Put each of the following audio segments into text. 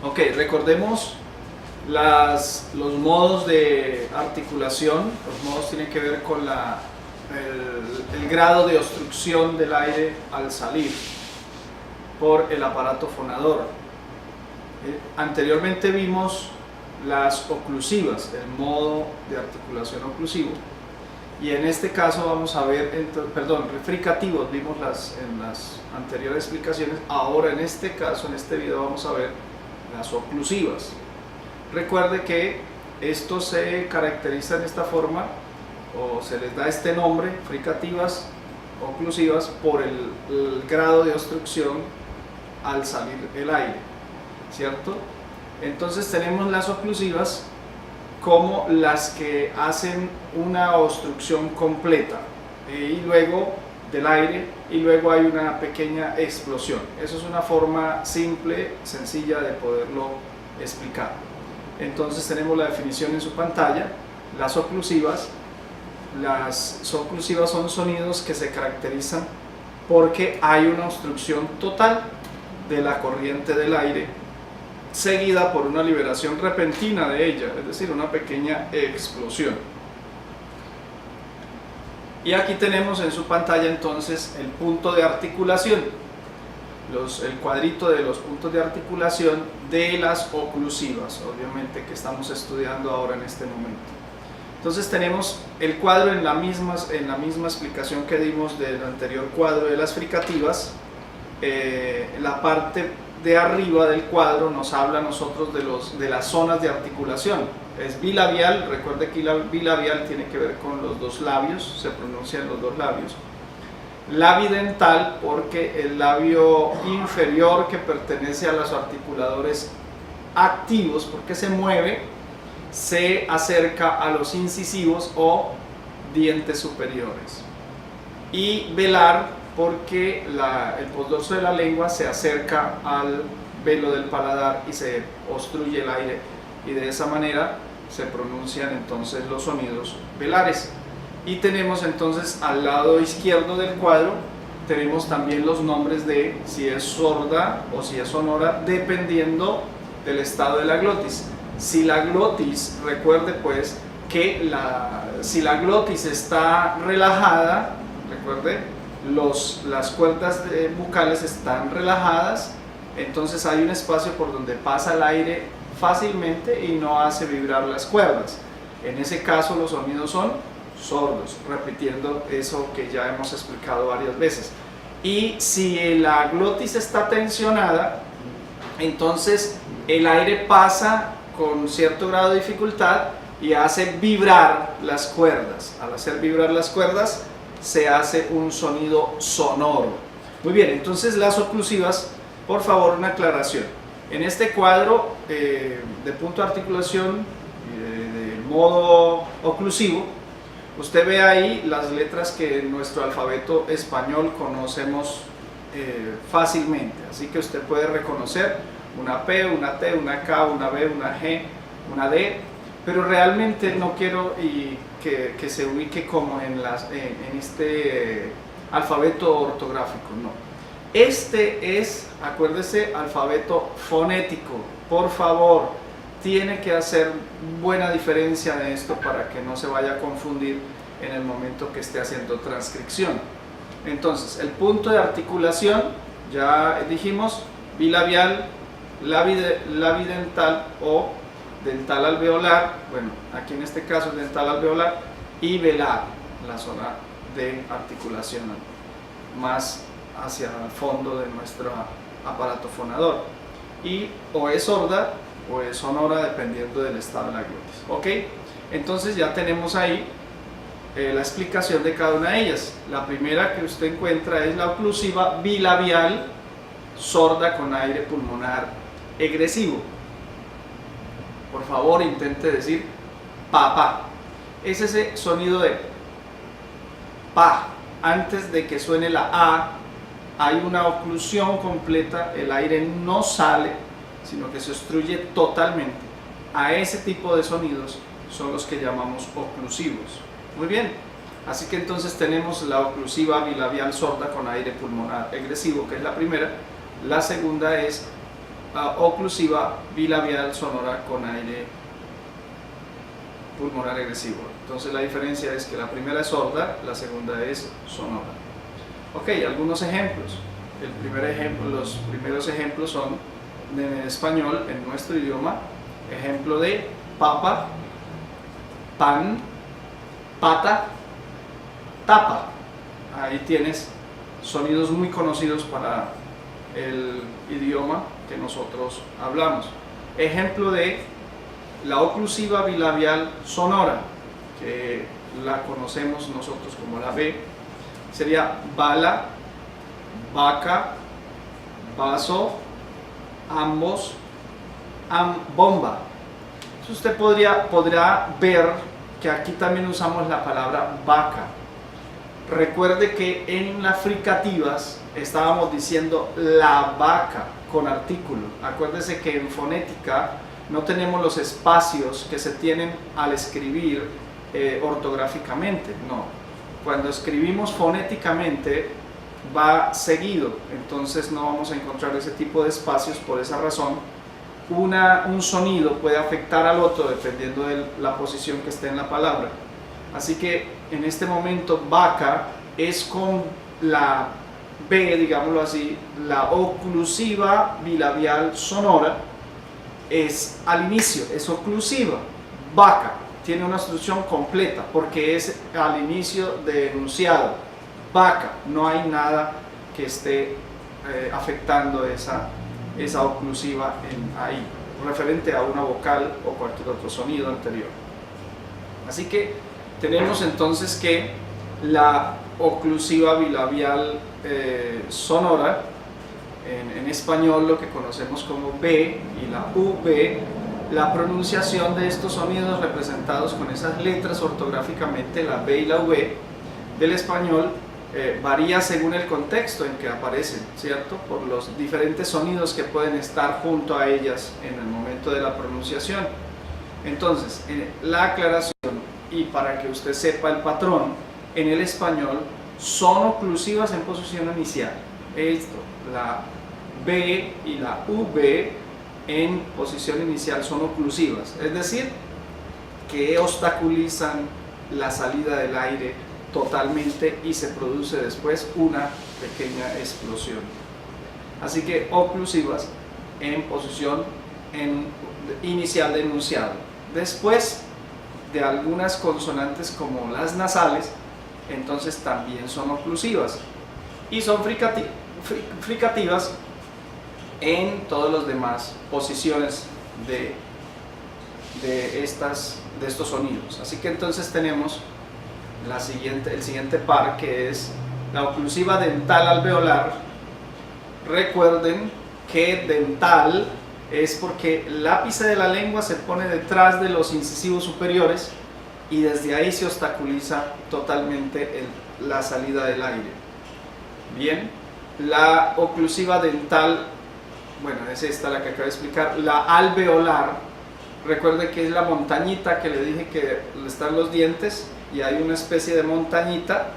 Ok, recordemos los modos de articulación. Los modos tienen que ver con el grado de obstrucción del aire al salir por el aparato fonador. Anteriormente vimos las oclusivas, el modo de articulación oclusivo, y en este caso vamos a ver, fricativos vimos en las anteriores explicaciones. Ahora en este caso, en este video, vamos a ver las oclusivas. Recuerde que esto se caracteriza de esta forma, o se les da este nombre, fricativas, oclusivas, por el grado de obstrucción al salir el aire, ¿cierto? Entonces tenemos las oclusivas como las que hacen una obstrucción completa y luego del aire, y luego hay una pequeña explosión. Eso es una forma simple, sencilla de poderlo explicar. Entonces tenemos la definición en su pantalla. Las oclusivas son sonidos que se caracterizan porque hay una obstrucción total de la corriente del aire, seguida por una liberación repentina de ella, es decir, una pequeña explosión. Y aquí tenemos en su pantalla entonces el punto de articulación, el cuadrito de los puntos de articulación de las oclusivas, obviamente, que estamos estudiando ahora en este momento. Entonces tenemos el cuadro en la misma explicación que dimos del anterior cuadro de las fricativas. La parte de arriba del cuadro nos habla a nosotros de las zonas de articulación. Es bilabial, recuerde que la bilabial tiene que ver con los dos labios, se pronuncian los dos labios. Labidental, porque el labio inferior, que pertenece a los articuladores activos porque se mueve, se acerca a los incisivos o dientes superiores. Y velar, porque el postdorso de la lengua se acerca al velo del paladar y se obstruye el aire, y de esa manera se pronuncian entonces los sonidos velares. Y tenemos entonces al lado izquierdo del cuadro, tenemos también los nombres de si es sorda o si es sonora, dependiendo del estado de la glotis. Si la glotis, recuerde pues que si la glotis está relajada, recuerde, las cuerdas bucales están relajadas, entonces hay un espacio por donde pasa el aire fácilmente y no hace vibrar las cuerdas. En ese caso los sonidos son sordos, repitiendo eso que ya hemos explicado varias veces. Y si la glotis está tensionada, entonces el aire pasa con cierto grado de dificultad y hace vibrar las cuerdas. Al hacer vibrar las cuerdas se hace un sonido sonoro. Muy bien, entonces las oclusivas, por favor, una aclaración. En este cuadro de punto de articulación de modo oclusivo, usted ve ahí las letras que en nuestro alfabeto español conocemos fácilmente, así que usted puede reconocer una P, una T, una K, una B, una G, una D, pero realmente no quiero que se ubique como en este alfabeto ortográfico, no. Este es, acuérdese, alfabeto fonético. Por favor, tiene que hacer buena diferencia de esto para que no se vaya a confundir en el momento que esté haciendo transcripción. Entonces, el punto de articulación, ya dijimos, bilabial, labidental o dental alveolar, bueno, aquí en este caso es dental alveolar, y velar, la zona de articulación más hacia el fondo de nuestro aparato fonador, y o es sorda o es sonora dependiendo del estado de la glotis. ¿Ok? Entonces ya tenemos ahí la explicación de cada una de ellas. La primera que usted encuentra es la oclusiva bilabial, sorda con aire pulmonar egresivo. Por favor, intente decir papá. Es ese sonido de pa. Antes de que suene la A, hay una oclusión completa, el aire no sale, sino que se obstruye totalmente. A ese tipo de sonidos son los que llamamos oclusivos. Muy bien, así que entonces tenemos la oclusiva bilabial sorda con aire pulmonar egresivo, que es la primera. La segunda es oclusiva bilabial sonora con aire pulmonar agresivo. Entonces la diferencia es que la primera es sorda, la segunda es sonora. Ok, algunos ejemplos. Los primeros ejemplos son en español, en nuestro idioma. Ejemplo de papa, pan, pata, tapa. Ahí tienes sonidos muy conocidos para el idioma que nosotros hablamos. Ejemplo de la oclusiva bilabial sonora, que la conocemos nosotros como la B, sería bala, vaca, vaso, ambos, bomba. Entonces usted podrá ver que aquí también usamos la palabra vaca. Recuerde que en las fricativas estábamos diciendo la vaca con artículo. Acuérdese que en fonética no tenemos los espacios que se tienen al escribir ortográficamente, no. Cuando escribimos fonéticamente va seguido, entonces no vamos a encontrar ese tipo de espacios. Por esa razón, un sonido puede afectar al otro dependiendo de la posición que esté en la palabra. Así que en este momento vaca es con la B, digámoslo así, la oclusiva bilabial sonora es al inicio, es oclusiva. Vaca tiene una instrucción completa porque es al inicio de enunciado. Vaca, no hay nada que esté afectando esa oclusiva ahí, referente a una vocal o cualquier otro sonido anterior. Así que tenemos entonces que la oclusiva bilabial sonora, en español lo que conocemos como B y la UB, la pronunciación de estos sonidos representados con esas letras ortográficamente, la B y la V del español, varía según el contexto en que aparecen, ¿cierto? Por los diferentes sonidos que pueden estar junto a ellas en el momento de la pronunciación. Entonces, la aclaración, y para que usted sepa el patrón, en el español son oclusivas en posición inicial. Esto, la B y la V en posición inicial son oclusivas, es decir, que obstaculizan la salida del aire totalmente y se produce después una pequeña explosión. Así que oclusivas en posición inicial de enunciado. Después de algunas consonantes como las nasales, entonces también son oclusivas y son fricativas en todas las demás posiciones de estos sonidos. Así que entonces tenemos el siguiente par, que es la oclusiva dental alveolar. Recuerden que dental es porque el ápice de la lengua se pone detrás de los incisivos superiores y desde ahí se obstaculiza totalmente la salida del aire. Bien, la oclusiva dental, bueno, es esta la que acabo de explicar. La alveolar, recuerde que es la montañita que le dije que están los dientes, y hay una especie de montañita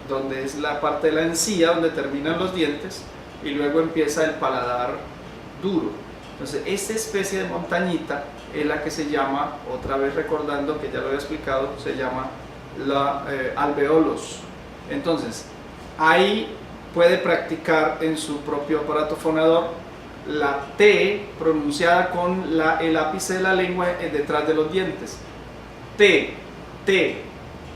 donde es la parte de la encía donde terminan los dientes y luego empieza el paladar duro. Entonces esta especie de montañita es la que se llama, otra vez recordando que ya lo había explicado, se llama la alveolos. Entonces ahí puede practicar en su propio aparato fonador la T pronunciada con el ápice de la lengua detrás de los dientes. T, T,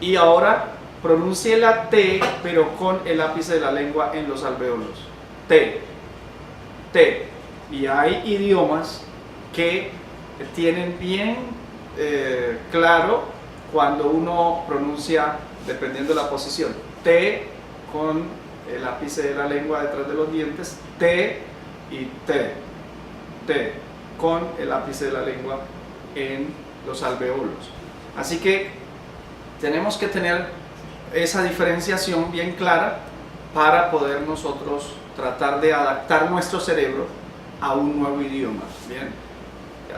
y ahora pronuncie la T pero con el ápice de la lengua en los alveolos. T, T. Y hay idiomas que tienen bien claro cuando uno pronuncia, dependiendo de la posición, T con el ápice de la lengua detrás de los dientes, T y T, T con el ápice de la lengua en los alveolos. Así que tenemos que tener esa diferenciación bien clara para poder nosotros tratar de adaptar nuestro cerebro a un nuevo idioma. Bien,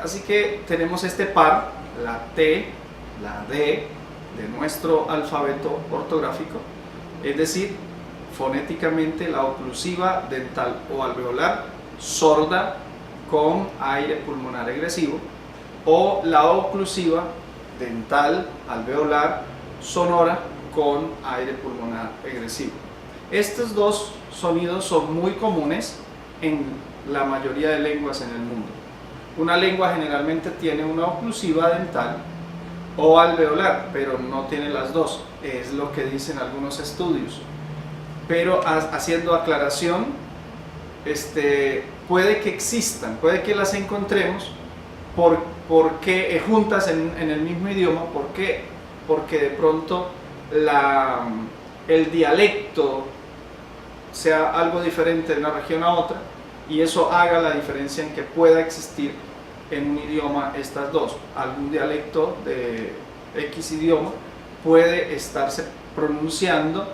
así que tenemos este par, la T, la D de nuestro alfabeto ortográfico, es decir, fonéticamente la oclusiva dental o alveolar, sorda, con aire pulmonar egresivo, o la oclusiva dental alveolar sonora con aire pulmonar egresivo. Estos dos sonidos son muy comunes en la mayoría de lenguas en el mundo. Una lengua generalmente tiene una oclusiva dental o alveolar, pero no tiene las dos, es lo que dicen algunos estudios. Pero haciendo aclaración, puede que existan, puede que las encontremos porque juntas en el mismo idioma. ¿Por qué? Porque de pronto el dialecto sea algo diferente de una región a otra, y eso haga la diferencia en que pueda existir en un idioma estas dos. Algún dialecto de X idioma puede estarse pronunciando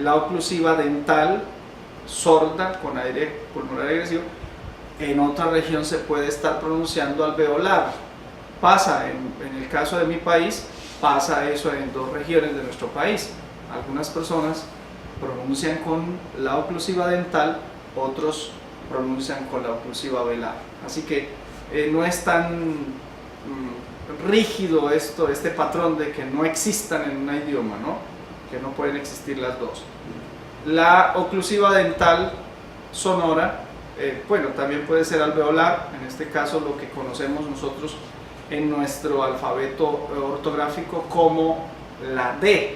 la oclusiva dental sorda con aire pulmonar agresivo, en otra región se puede estar pronunciando alveolar. Pasa, en el caso de mi país, pasa eso en dos regiones de nuestro país. Algunas personas pronuncian con la oclusiva dental, otros pronuncian con la oclusiva velar. Así que no es tan rígido este patrón de que no existan en un idioma, ¿no? Que no pueden existir las dos. La oclusiva dental sonora, bueno, también puede ser alveolar, en este caso lo que conocemos nosotros en nuestro alfabeto ortográfico como la D.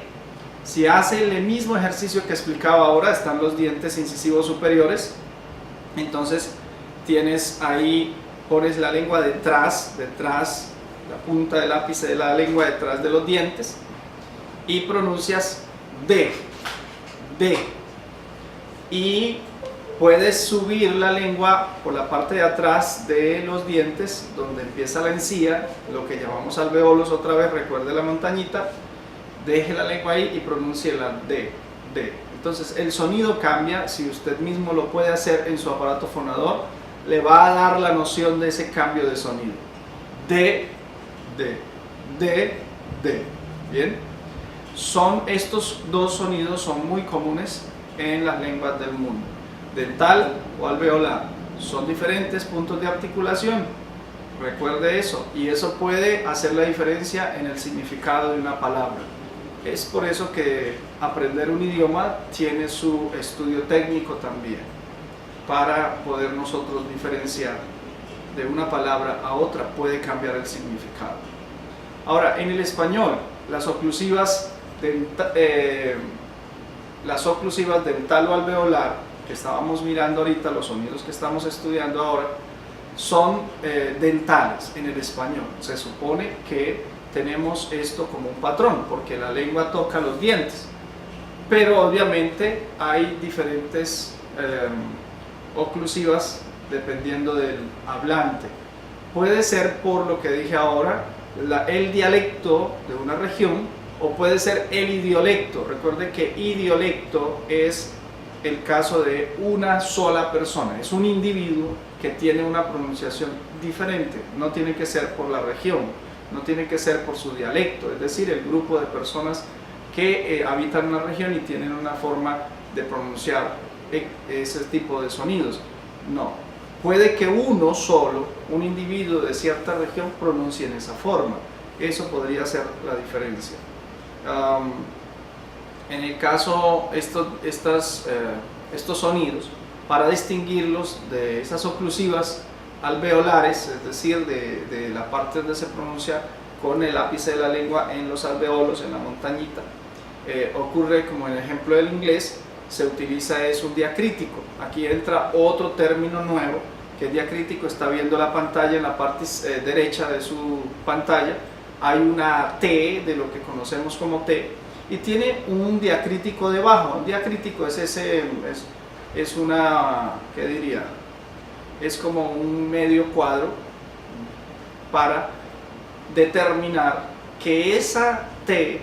Si hace el mismo ejercicio que explicaba ahora, están los dientes incisivos superiores, entonces tienes ahí, pones la lengua detrás, la punta del ápice de la lengua detrás de los dientes, y pronuncias D, D, y puedes subir la lengua por la parte de atrás de los dientes, donde empieza la encía, lo que llamamos alveolos. Otra vez, recuerde la montañita, deje la lengua ahí y pronuncie la D, D. Entonces el sonido cambia. Si usted mismo lo puede hacer en su aparato fonador, le va a dar la noción de ese cambio de sonido. D, D, D, D. Bien, estos dos sonidos son muy comunes en las lenguas del mundo. Dental o alveolar son diferentes puntos de articulación, recuerde eso, y eso puede hacer la diferencia en el significado de una palabra. Es por eso que aprender un idioma tiene su estudio técnico también, para poder nosotros diferenciar de una palabra a otra, puede cambiar el significado. Ahora, en el español, las oclusivas dental o alveolar, que estábamos mirando ahorita, los sonidos que estamos estudiando ahora, son dentales en el español. Se supone que tenemos esto como un patrón, porque la lengua toca los dientes, pero obviamente hay diferentes oclusivas dependiendo del hablante. Puede ser, por lo que dije ahora, el dialecto de una región, o puede ser el idiolecto. Recuerde que idiolecto es el caso de una sola persona, es un individuo que tiene una pronunciación diferente. No tiene que ser por la región, no tiene que ser por su dialecto, es decir, el grupo de personas que habitan una región y tienen una forma de pronunciar ese tipo de sonidos. No, puede que uno solo, un individuo de cierta región, pronuncie en esa forma. Eso podría ser la diferencia. En el caso, estos sonidos, para distinguirlos de esas oclusivas alveolares, es decir, de la parte donde se pronuncia con el ápice de la lengua en los alveolos, en la montañita, ocurre como en el ejemplo del inglés, se utiliza un diacrítico. Aquí entra otro término nuevo, que el diacrítico. Está viendo la pantalla, en la parte derecha de su pantalla hay una T, de lo que conocemos como T, y tiene un diacrítico debajo. Un diacrítico es una, ¿qué diría? Es como un medio cuadro para determinar que esa T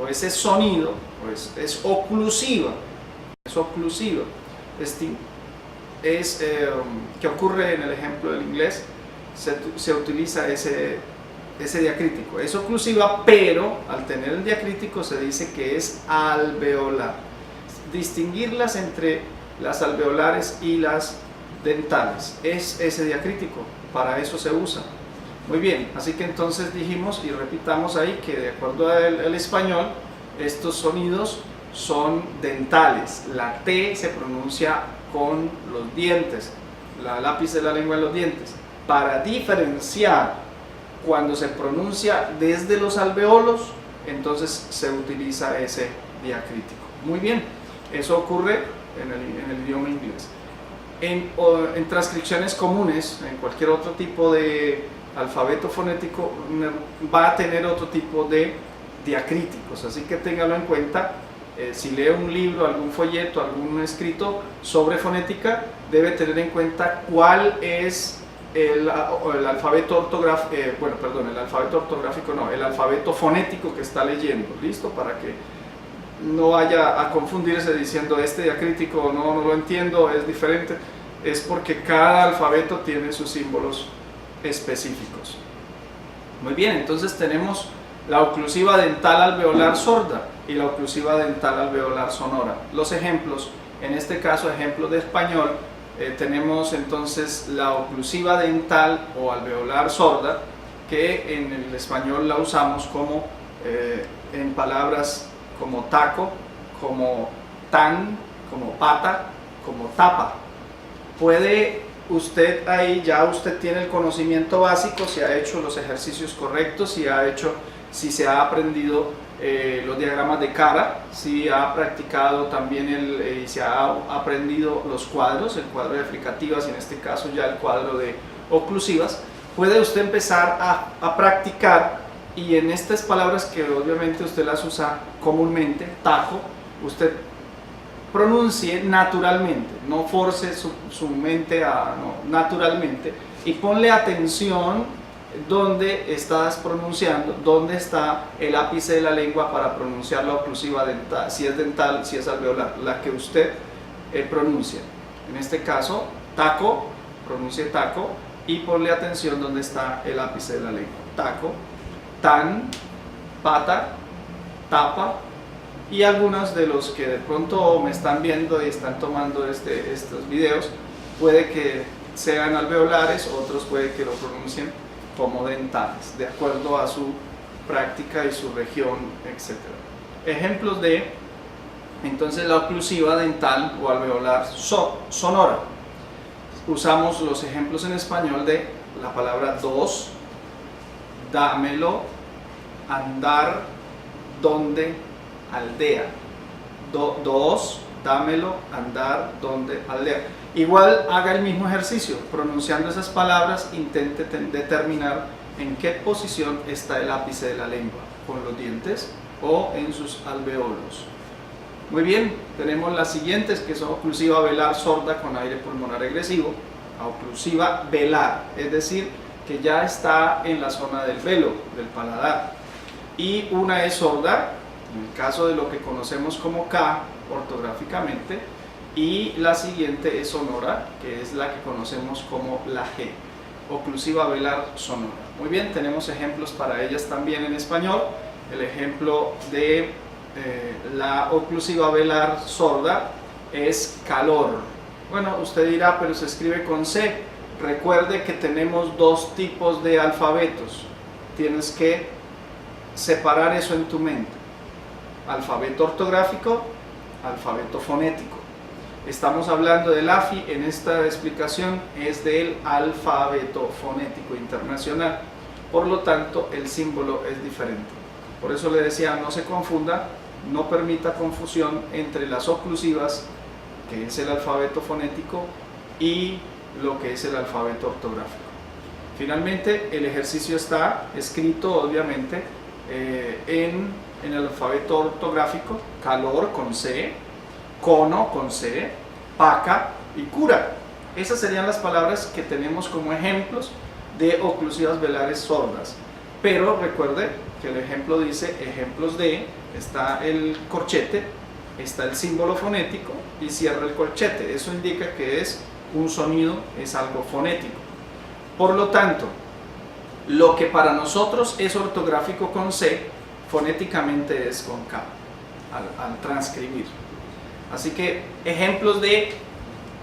o ese sonido pues, es oclusiva. Es oclusiva. Que ocurre en el ejemplo del inglés, se utiliza ese diacrítico. Es oclusiva, pero al tener el diacrítico se dice que es alveolar. Distinguirlas entre las alveolares y las dentales. Es ese diacrítico, para eso se usa. Muy bien, así que entonces dijimos y repitamos ahí que de acuerdo al español, estos sonidos son dentales. La T se pronuncia con los dientes, el ápice de la lengua en los dientes. Para diferenciar cuando se pronuncia desde los alveolos, entonces se utiliza ese diacrítico. Muy bien, eso ocurre en el idioma inglés. En transcripciones comunes, en cualquier otro tipo de alfabeto fonético, va a tener otro tipo de diacríticos, así que téngalo en cuenta. Si lee un libro, algún folleto, algún escrito sobre fonética, debe tener en cuenta cuál es el alfabeto ortográfico, el alfabeto fonético que está leyendo, ¿listo? Para que no vaya a confundirse diciendo este diacrítico no lo entiendo, es diferente. Es porque cada alfabeto tiene sus símbolos específicos. Muy bien, entonces tenemos la oclusiva dental alveolar sorda y la oclusiva dental alveolar sonora. Los ejemplos, en este caso ejemplos de español, tenemos entonces la oclusiva dental o alveolar sorda, que en el español la usamos como en palabras como taco, como tan, como pata, como tapa. Puede usted ahí, ya usted tiene el conocimiento básico, si ha hecho los ejercicios correctos, si se ha aprendido los diagramas de cara, si ha practicado también y se ha aprendido los cuadros, el cuadro de fricativas y en este caso ya el cuadro de oclusivas, puede usted empezar a practicar, y en estas palabras que obviamente usted las usa comúnmente, tajo, usted pronuncie naturalmente, no force su mente naturalmente, y ponle atención dónde estás pronunciando, dónde está el ápice de la lengua para pronunciar la oclusiva dental, si es alveolar, la que usted pronuncia. En este caso, taco, pronuncie taco y ponle atención dónde está el ápice de la lengua. Taco, tan, pata, tapa. Y algunos de los que de pronto me están viendo y están tomando estos videos, puede que sean alveolares, otros puede que lo pronuncien como dentales, de acuerdo a su práctica y su región, etc. Ejemplos de, entonces, la oclusiva dental o alveolar sonora. Usamos los ejemplos en español de la palabra dos, dámelo, andar, donde, aldea. Dos, dámelo, andar, donde, aldea. Igual haga el mismo ejercicio, pronunciando esas palabras, intente determinar en qué posición está el ápice de la lengua, con los dientes o en sus alveolos. Muy bien, tenemos las siguientes, que son oclusiva velar sorda con aire pulmonar agresivo, oclusiva velar, es decir, que ya está en la zona del velo, del paladar. Y una es sorda, en el caso de lo que conocemos como K ortográficamente, y la siguiente es sonora, que es la que conocemos como la G, oclusiva velar sonora. Muy bien, tenemos ejemplos para ellas también en español. El ejemplo de la oclusiva velar sorda es calor. Bueno, usted dirá, pero se escribe con C. Recuerde que tenemos dos tipos de alfabetos. Tienes que separar eso en tu mente: alfabeto ortográfico, alfabeto fonético. Estamos hablando del AFI, en esta explicación es del alfabeto fonético internacional, por lo tanto el símbolo es diferente. Por eso le decía, no se confunda, no permita confusión entre las oclusivas, que es el alfabeto fonético, y lo que es el alfabeto ortográfico. Finalmente, el ejercicio está escrito obviamente en el alfabeto ortográfico: calor con C, cono con C, paca y cura. Esas serían las palabras que tenemos como ejemplos de oclusivas velares sordas. Pero recuerde que el ejemplo dice ejemplos de, está el corchete, está el símbolo fonético y cierra el corchete. Eso indica que es un sonido, es algo fonético. Por lo tanto, lo que para nosotros es ortográfico con C, fonéticamente es con K, al transcribir. Así que ejemplos de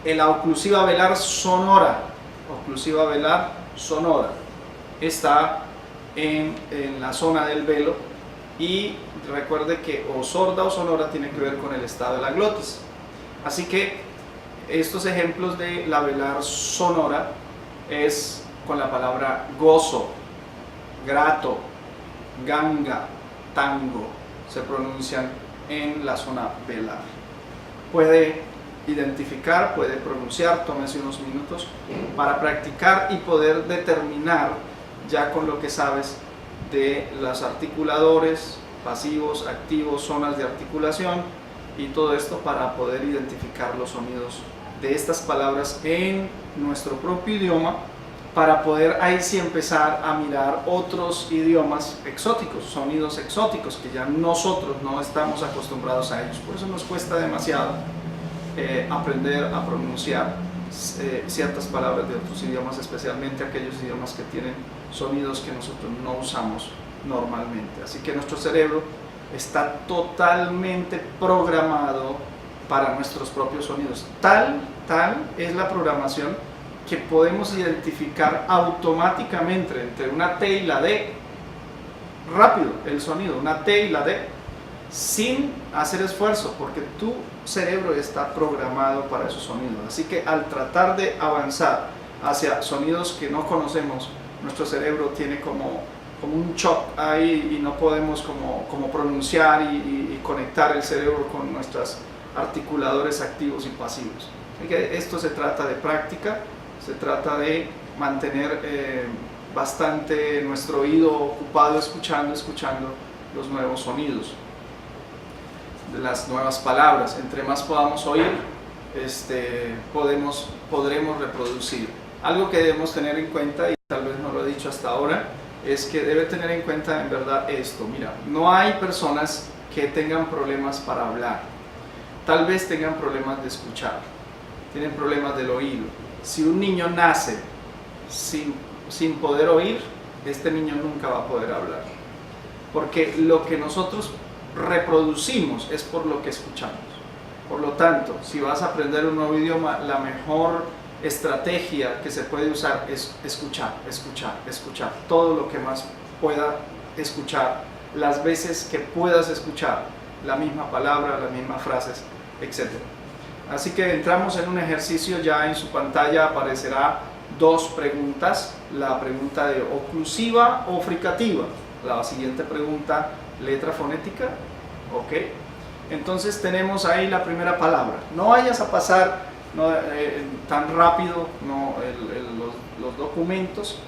La oclusiva velar sonora, oclusiva velar sonora, está en la zona del velo, y recuerde que o sorda o sonora tiene que ver con el estado de la glotis. Así que estos ejemplos de la velar sonora es con la palabra gozo, grato, ganga, tango, se pronuncian en la zona velar. Puede identificar, puede pronunciar, tómese unos minutos para practicar y poder determinar ya con lo que sabes de los articuladores, pasivos, activos, zonas de articulación y todo esto, para poder identificar los sonidos de estas palabras en nuestro propio idioma, para poder ahí sí empezar a mirar otros idiomas exóticos, sonidos exóticos que ya nosotros no estamos acostumbrados a ellos. Por eso nos cuesta demasiado aprender a pronunciar ciertas palabras de otros idiomas, especialmente aquellos idiomas que tienen sonidos que nosotros no usamos normalmente. Así que nuestro cerebro está totalmente programado para nuestros propios sonidos. Tal es la programación que podemos identificar automáticamente entre una T y la D, rápido el sonido, una T y la D, sin hacer esfuerzo, porque tu cerebro está programado para esos sonidos. Así que al tratar de avanzar hacia sonidos que no conocemos, nuestro cerebro tiene como un shock ahí, y no podemos como pronunciar y conectar el cerebro con nuestros articuladores activos y pasivos. Así que esto se trata de práctica, se trata de mantener bastante nuestro oído ocupado escuchando los nuevos sonidos, de las nuevas palabras. Entre más podamos oír, podremos reproducir. Algo que debemos tener en cuenta, y tal vez no lo he dicho hasta ahora, es que debe tener en cuenta en verdad esto. Mira, no hay personas que tengan problemas para hablar, tal vez tengan problemas de escuchar, tienen problemas del oído. Si un niño nace sin poder oír, este niño nunca va a poder hablar, porque lo que nosotros reproducimos es por lo que escuchamos. Por lo tanto, si vas a aprender un nuevo idioma, la mejor estrategia que se puede usar es escuchar, todo lo que más pueda escuchar, las veces que puedas escuchar la misma palabra, las mismas frases, etc. Así que entramos en un ejercicio. Ya en su pantalla aparecerá dos preguntas: la pregunta de oclusiva o fricativa, la siguiente pregunta letra fonética. Ok, entonces tenemos ahí la primera palabra. No vayas a pasar tan rápido los documentos,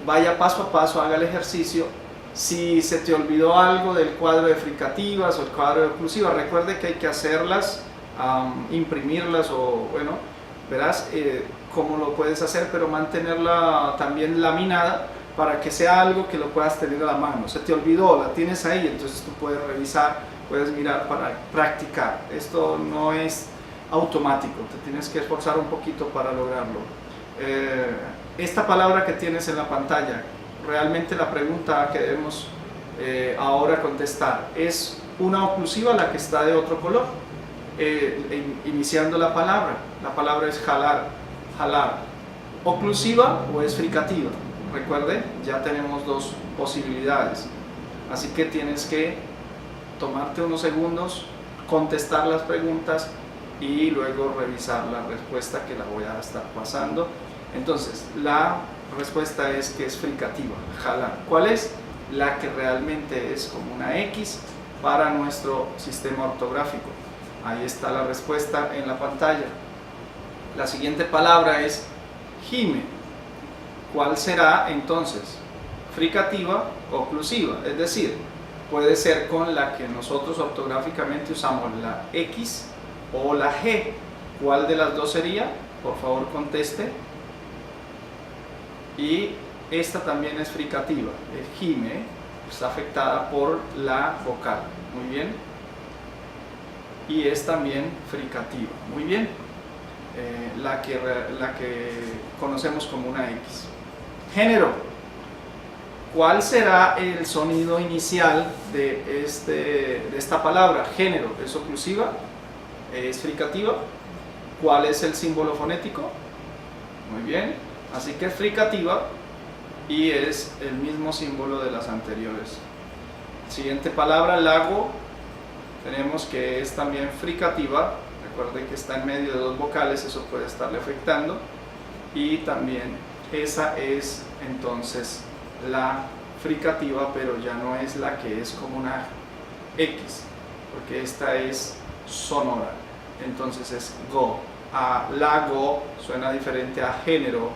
vaya paso a paso, haga el ejercicio. Si se te olvidó algo del cuadro de fricativas o el cuadro de oclusivas, recuerde que hay que hacerlas, imprimirlas, o bueno, verás cómo lo puedes hacer, pero mantenerla también laminada para que sea algo que lo puedas tener a la mano. Se te olvidó, la tienes ahí, entonces tú puedes revisar, puedes mirar para practicar. Esto no es automático, te tienes que esforzar un poquito para lograrlo. Esta palabra que tienes en la pantalla, realmente la pregunta que debemos ahora contestar: ¿es una oclusiva la que está de otro color? Iniciando la palabra es jalar, jalar. ¿Oclusiva o es fricativa? Recuerde, ya tenemos dos posibilidades, así que tienes que tomarte unos segundos, contestar las preguntas y luego revisar la respuesta, que la voy a estar pasando. Entonces, la respuesta es que es fricativa, jalar. ¿Cuál es? La que realmente es como una X para nuestro sistema ortográfico. Ahí está la respuesta en la pantalla. La siguiente palabra es gime. ¿Cuál será entonces? ¿Fricativa o oclusiva? Es decir, puede ser con la que nosotros ortográficamente usamos, la X o la G. ¿Cuál de las dos sería? Por favor, conteste. Y esta también es fricativa, es gime, está afectada por la vocal. Muy bien. Y es también fricativa. Muy bien. La que conocemos como una X. Género. ¿Cuál será el sonido inicial de esta palabra? Género. ¿Es oclusiva? ¿Es fricativa? ¿Cuál es el símbolo fonético? Muy bien, así que es fricativa y es el mismo símbolo de las anteriores. Siguiente palabra, lago, tenemos que es también fricativa. Recuerde que está en medio de dos vocales, eso puede estarle afectando. Y también esa es entonces la fricativa, pero ya no es la que es como una X, porque esta es sonora. Entonces es go. A lago suena diferente a género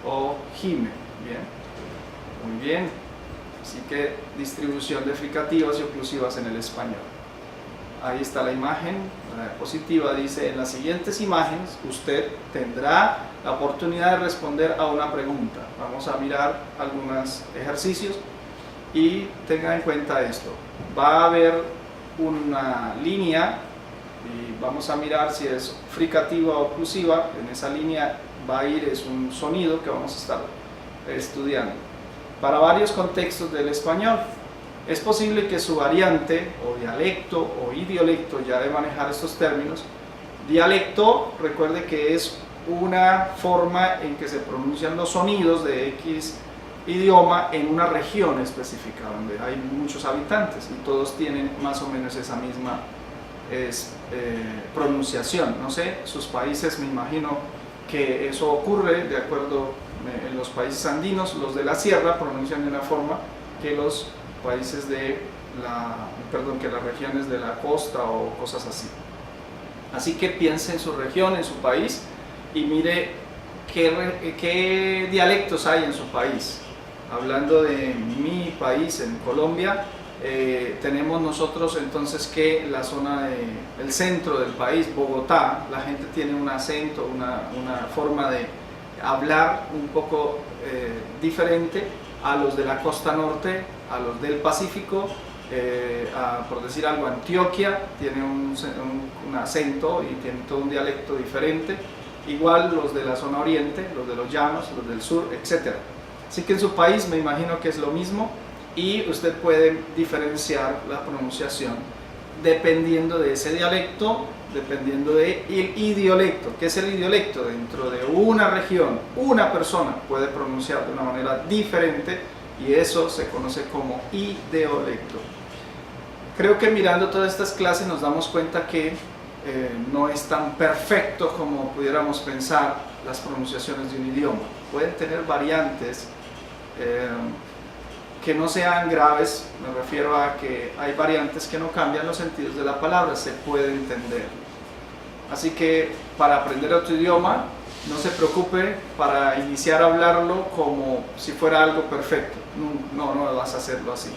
o gime. Bien, muy bien. Así que distribución de fricativas y oclusivas en el español. Ahí está la imagen, la diapositiva dice: en las siguientes imágenes usted tendrá la oportunidad de responder a una pregunta. Vamos a mirar algunos ejercicios y tenga en cuenta esto. Va a haber una línea y vamos a mirar si es fricativa o oclusiva. En esa línea va a ir, es un sonido que vamos a estar estudiando para varios contextos del español. Es posible que su variante o dialecto o idiolecto, ya de manejar estos términos, dialecto, recuerde que es una forma en que se pronuncian los sonidos de X idioma en una región específica donde hay muchos habitantes y todos tienen más o menos esa misma pronunciación. No sé, sus países, me imagino que eso ocurre de acuerdo en los países andinos. Los de la sierra pronuncian de una forma que los países de que las regiones de la costa o cosas así. Así que piense en su región, en su país y mire qué dialectos hay en su país. Hablando de mi país, en Colombia, tenemos nosotros entonces que la zona del centro del país, Bogotá, la gente tiene un acento, una forma de hablar un poco diferente a los de la costa norte, a los del Pacífico. Por decir algo, Antioquia tiene un acento y tiene todo un dialecto diferente, igual los de la zona oriente, los de los llanos, los del sur, etc. Así que en su país me imagino que es lo mismo y usted puede diferenciar la pronunciación dependiendo de ese dialecto, dependiendo del idiolecto. ¿Qué es el idiolecto? Dentro de una región, una persona puede pronunciar de una manera diferente y eso se conoce como idiolecto. Creo que mirando todas estas clases nos damos cuenta que no es tan perfecto como pudiéramos pensar las pronunciaciones de un idioma. Pueden tener variantes que no sean graves, me refiero a que hay variantes que no cambian los sentidos de la palabra, se puede entender. Así que para aprender otro idioma, no se preocupe para iniciar a hablarlo como si fuera algo perfecto. No vas a hacerlo así.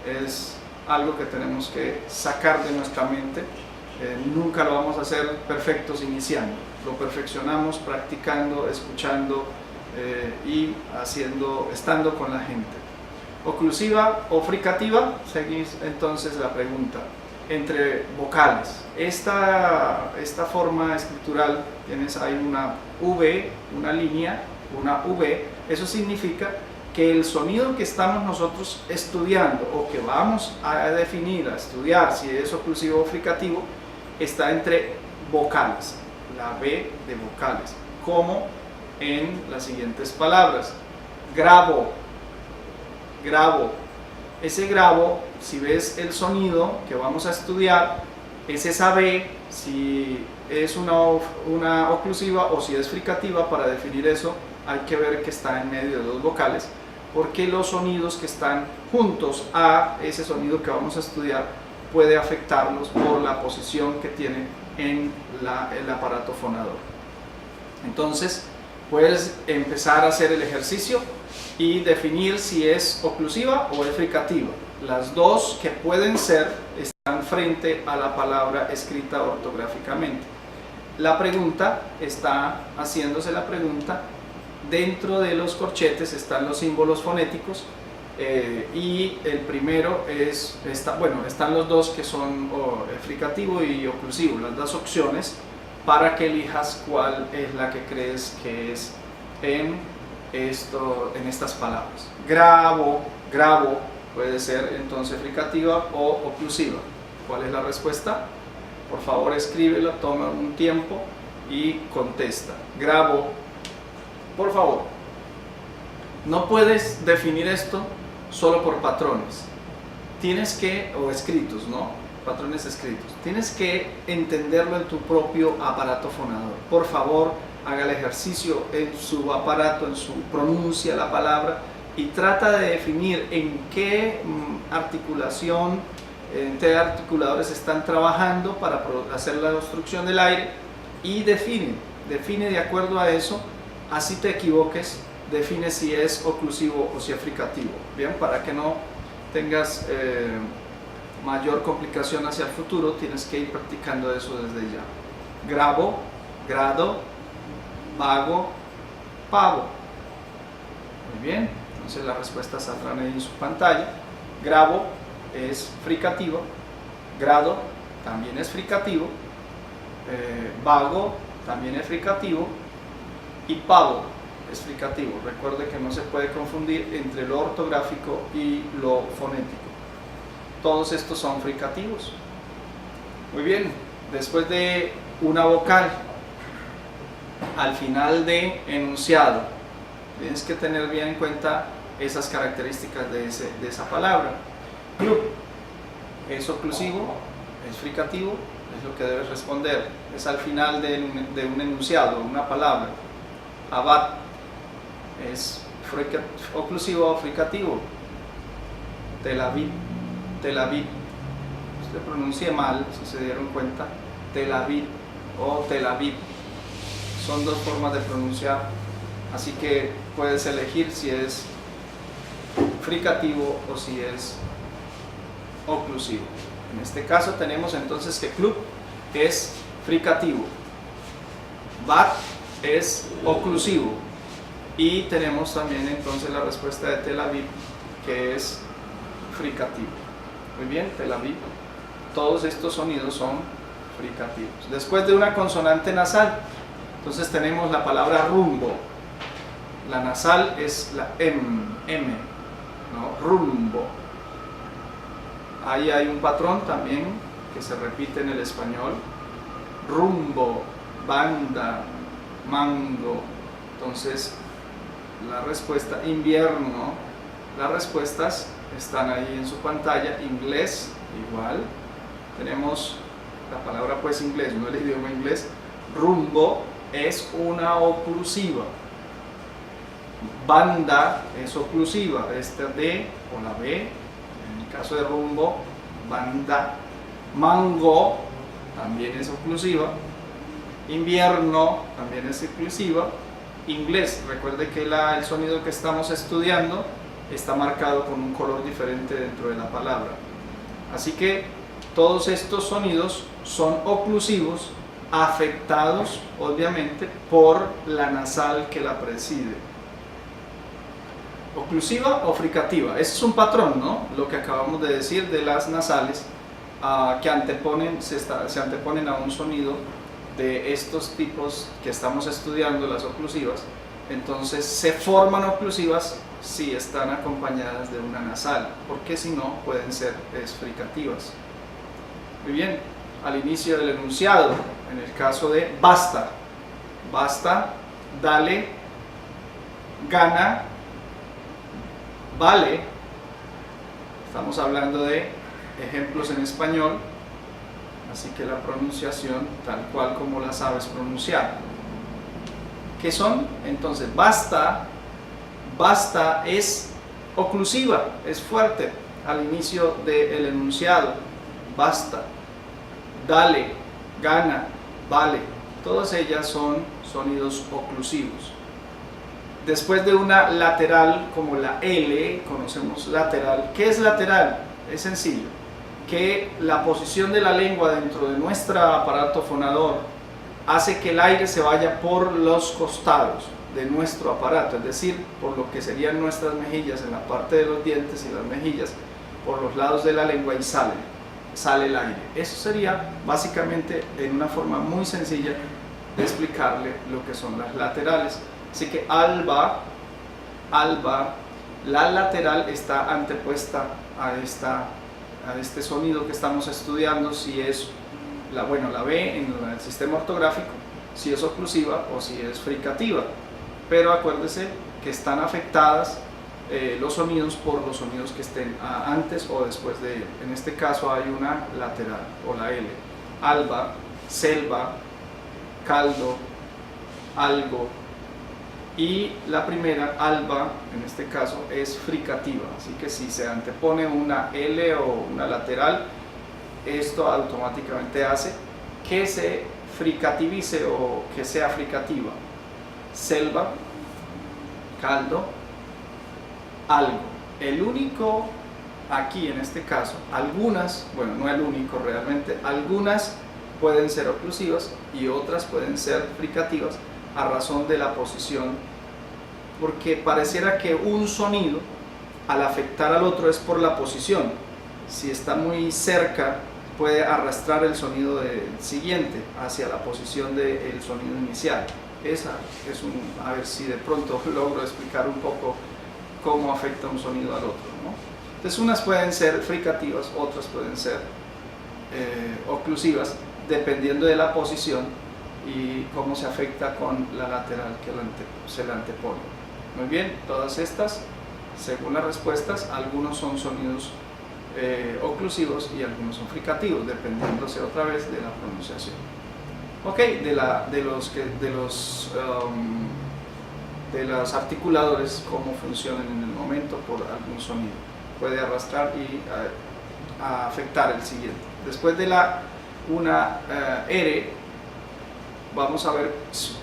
Es algo que tenemos que sacar de nuestra mente. Nunca lo vamos a hacer perfectos iniciando. Lo perfeccionamos practicando, escuchando y estando con la gente. Oclusiva o fricativa, seguís entonces la pregunta. Entre vocales, esta forma escritural, tienes ahí una V, una línea, una V, eso significa que el sonido que estamos nosotros estudiando o que vamos a definir, a estudiar si es oclusivo o fricativo, está entre vocales, la V de vocales, como en las siguientes palabras: grabo, grabo. Ese grabo, si ves el sonido que vamos a estudiar, es esa B, si es una oclusiva o si es fricativa. Para definir eso hay que ver que está en medio de dos vocales, porque los sonidos que están juntos a ese sonido que vamos a estudiar puede afectarlos por la posición que tiene en el aparato fonador. Entonces puedes empezar a hacer el ejercicio y definir si es oclusiva o es fricativa. Las dos que pueden ser están frente a la palabra escrita ortográficamente. La pregunta está haciéndose la pregunta. Dentro de los corchetes están los símbolos fonéticos y el primero están los dos que son fricativo y oclusivo, las dos opciones para que elijas cuál es la que crees que es en estas palabras. Grabo, grabo, puede ser entonces fricativa o oclusiva. ¿Cuál es la respuesta? Por favor escríbelo, toma un tiempo y contesta. Grabo, por favor. No puedes definir esto solo por patrones. Tienes que, o escritos, ¿no? Patrones escritos. Tienes que entenderlo en tu propio aparato fonador. Por favor, haga el ejercicio en su aparato, en su pronuncia la palabra y trata de definir en qué articulación, en qué articuladores están trabajando para hacer la obstrucción del aire y define de acuerdo a eso, así te equivoques, define si es oclusivo o si es fricativo, bien, para que no tengas mayor complicación hacia el futuro, tienes que ir practicando eso desde ya. Grabo, grado, vago, pavo. Muy bien, entonces las respuestas saldrán ahí en su pantalla. Grabo es fricativo, grado también es fricativo, vago también es fricativo y pavo es fricativo. Recuerde que no se puede confundir entre lo ortográfico y lo fonético. Todos estos son fricativos. Muy bien, después de una vocal al final de enunciado, tienes que tener bien en cuenta esas características de esa palabra. Club es oclusivo, es fricativo, es lo que debes responder. Es al final de un enunciado, una palabra. Abad es oclusivo o fricativo. Tel Aviv, Tel Aviv. Se pronuncia mal, si se dieron cuenta. Tel Aviv o Tel Aviv. Son dos formas de pronunciar, así que puedes elegir si es fricativo o si es oclusivo. En este caso tenemos entonces que club es fricativo, bat es oclusivo y tenemos también entonces la respuesta de Tel Aviv, que es fricativo. Muy bien, Tel Aviv. Todos estos sonidos son fricativos. Después de una consonante nasal, entonces tenemos la palabra rumbo. La nasal es la M, ¿no? Rumbo. Ahí hay un patrón también que se repite en el español. Rumbo, banda, mango. Entonces, la respuesta invierno. Las respuestas están ahí en su pantalla. Inglés, igual. Tenemos la palabra pues inglés, no el idioma inglés. Rumbo es una oclusiva. Banda es oclusiva, esta D o la B, en el caso de rumbo, banda. Mango también es oclusiva. Invierno también es oclusiva. Inglés, recuerde que el sonido que estamos estudiando está marcado con un color diferente dentro de la palabra. Así que todos estos sonidos son oclusivos, afectados obviamente por la nasal que la preside. Oclusiva o fricativa, ese es un patrón, ¿no? Lo que acabamos de decir de las nasales que se anteponen a un sonido de estos tipos que estamos estudiando, las oclusivas. Entonces se forman oclusivas si están acompañadas de una nasal, porque si no pueden ser fricativas. Muy bien, al inicio del enunciado, en el caso de basta, basta, dale, gana, vale. Estamos hablando de ejemplos en español, así que la pronunciación tal cual como la sabes pronunciar. ¿Qué son? Entonces, basta, basta es oclusiva, es fuerte al inicio del enunciado. Basta, dale, gana, vale. Todas ellas son sonidos oclusivos. Después de una lateral como la L, conocemos lateral. ¿Qué es lateral? Es sencillo, que la posición de la lengua dentro de nuestro aparato fonador hace que el aire se vaya por los costados de nuestro aparato, es decir, por lo que serían nuestras mejillas, en la parte de los dientes y las mejillas, por los lados de la lengua, y sale el aire. Eso sería básicamente en una forma muy sencilla de explicarle lo que son las laterales. Así que alba, la lateral está antepuesta a este sonido que estamos estudiando, si es la B en el sistema ortográfico, si es oclusiva o si es fricativa. Pero acuérdese que están afectadas los sonidos por los sonidos que estén antes o después de él. En este caso hay una lateral o la L. Alba, selva, caldo, algo. Y la primera, alba, en este caso es fricativa. Así que si se antepone una L o una lateral, esto automáticamente hace que se fricativice o que sea fricativa. Selva, caldo, algo. El único aquí en este caso, algunas, bueno, no el único realmente, algunas pueden ser oclusivas y otras pueden ser fricativas a razón de la posición, porque pareciera que un sonido al afectar al otro es por la posición. Si está muy cerca puede arrastrar el sonido del siguiente hacia la posición del sonido inicial. Esa es a ver si de pronto logro explicar un poco cómo afecta un sonido al otro, ¿no? Entonces unas pueden ser fricativas, otras pueden ser oclusivas, dependiendo de la posición y cómo se afecta con la lateral que se le antepone. Muy bien, todas estas, según las respuestas, algunos son sonidos oclusivos y algunos son fricativos, dependiéndose otra vez de la pronunciación. Ok, de los articuladores, cómo funcionan en el momento por algún sonido. Puede arrastrar y afectar el siguiente. Después de una R, vamos a ver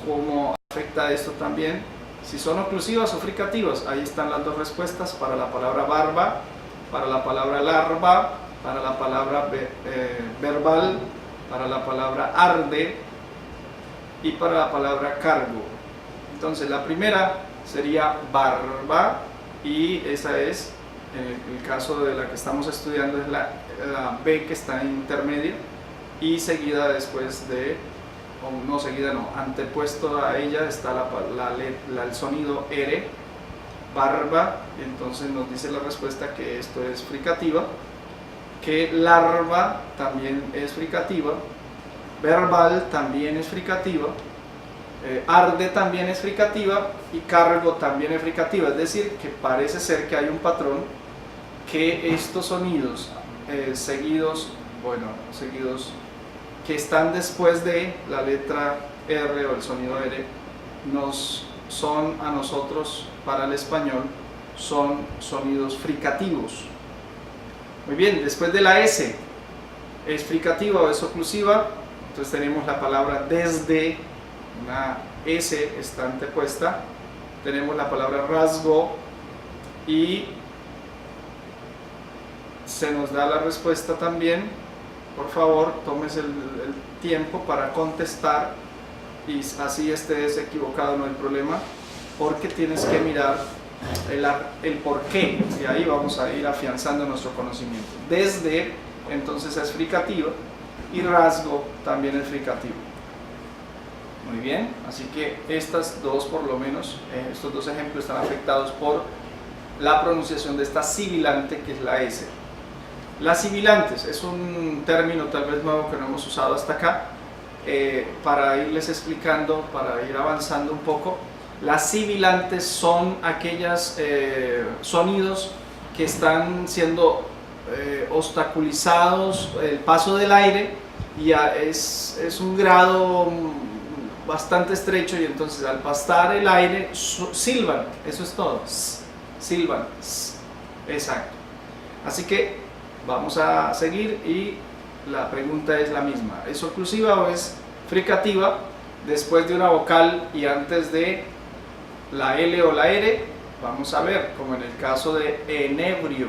cómo afecta esto también, si son oclusivas o fricativas. Ahí están las dos respuestas para la palabra barba, para la palabra larva, para la palabra verbal, para la palabra arde y para la palabra cargo. Entonces la primera sería barba y esa es, en el caso de la que estamos estudiando, es la B que está en intermedio y seguida después de, o no seguida no, antepuesto a ella está el sonido R, barba. Entonces nos dice la respuesta que esto es fricativa, que larva también es fricativa, verbal también es fricativa, arde también es fricativa y cargo también es fricativa. Es decir, que parece ser que hay un patrón que estos sonidos seguidos que están después de la letra R o el sonido R son a nosotros, para el español, son sonidos fricativos. Muy bien, después de la S, ¿es fricativa o es oclusiva? Entonces tenemos la palabra desde, una S está antepuesta, tenemos la palabra rasgo y se nos da la respuesta también. Por favor, tomes el tiempo para contestar y así estés equivocado no hay problema, porque tienes que mirar el por qué y ahí vamos a ir afianzando nuestro conocimiento. Desde, entonces es fricativa y rasgo también es fricativo. Muy bien, así que estas dos, por lo menos, estos dos ejemplos están afectados por la pronunciación de esta sibilante que es la S. Las sibilantes es un término tal vez nuevo que no hemos usado hasta acá, para irles explicando, para ir avanzando un poco. Las sibilantes son aquellos sonidos que están siendo obstaculizados el paso del aire y es un grado bastante estrecho y entonces al pasar el aire silban, eso es todo, silban, exacto. Así que vamos a seguir y la pregunta es la misma, ¿es oclusiva o es fricativa después de una vocal y antes de la L o la R? Vamos a ver, como en el caso de inebrio,